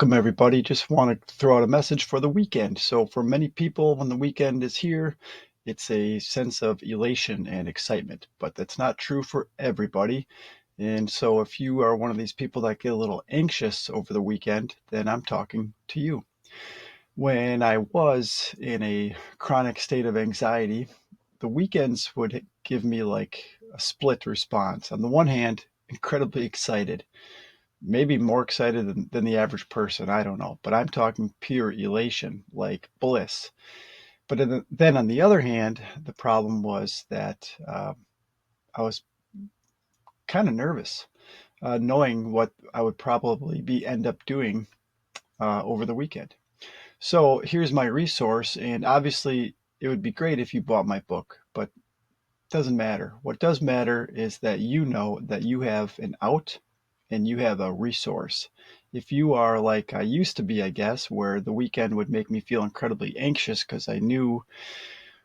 Welcome, everybody. Just wanted to throw out a message for the weekend. So, for many people, when the weekend is here, it's a sense of elation and excitement, but that's not true for everybody. And so, if you are one of these people that get a little anxious over the weekend, then I'm talking to you. When I was in a chronic state of anxiety, the weekends would give me like a split response. On the one hand, incredibly excited, maybe more excited than the average person. I don't know, but I'm talking pure elation, like bliss. But then on the other hand, the problem was that I was kind of nervous, knowing what I would probably be end up doing over the weekend. So here's my resource, and obviously it would be great if you bought my book, but it doesn't matter. What does matter is that you know that you have an out and you have a resource. If you are like I used to be, I guess, where the weekend would make me feel incredibly anxious because I knew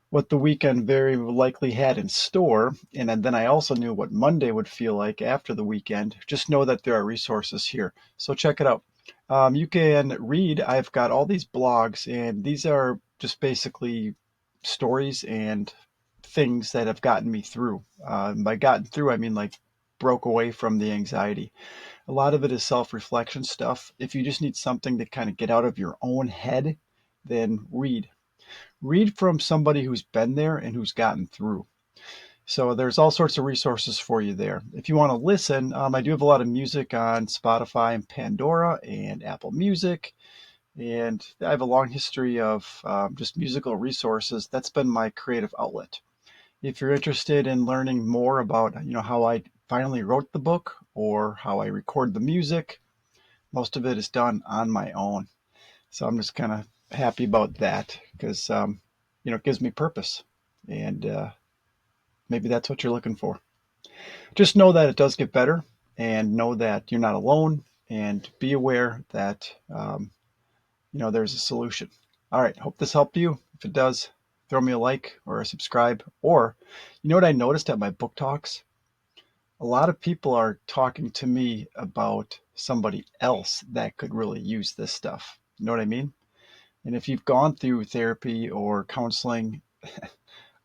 what the weekend very likely had in store, and then I also knew what Monday would feel like after the weekend, just know that there are resources here. So check it out. You can read, I've got all these blogs, and these are just basically stories and things that have gotten me through. By gotten through, I mean like broke away from the anxiety. A lot of it is self-reflection stuff. If you just need something to kind of get out of your own head, then read. Read from somebody who's been there and who's gotten through. So there's all sorts of resources for you there. If you want to listen, I do have a lot of music on Spotify and Pandora and Apple Music, and I have a long history of just musical resources. That's been my creative outlet. If you're interested in learning more about, how I finally wrote the book or how I record the music, most of it is done on my own. So I'm just kind of happy about that because, it gives me purpose. And maybe that's what you're looking for. Just know that it does get better and know that you're not alone and be aware that, there's a solution. All right. Hope this helped you. If it does, throw me a like or a subscribe. Or, you know what I noticed at my book talks? A lot of people are talking to me about somebody else that could really use this stuff. You know what I mean? And if you've gone through therapy or counseling,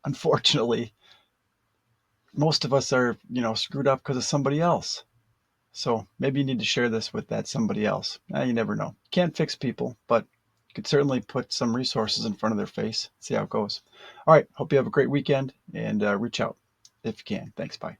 unfortunately, most of us are, screwed up because of somebody else. So maybe you need to share this with that somebody else. You never know. Can't fix people, but you could certainly put some resources in front of their face, see how it goes. All right. Hope you have a great weekend and reach out if you can. Thanks. Bye.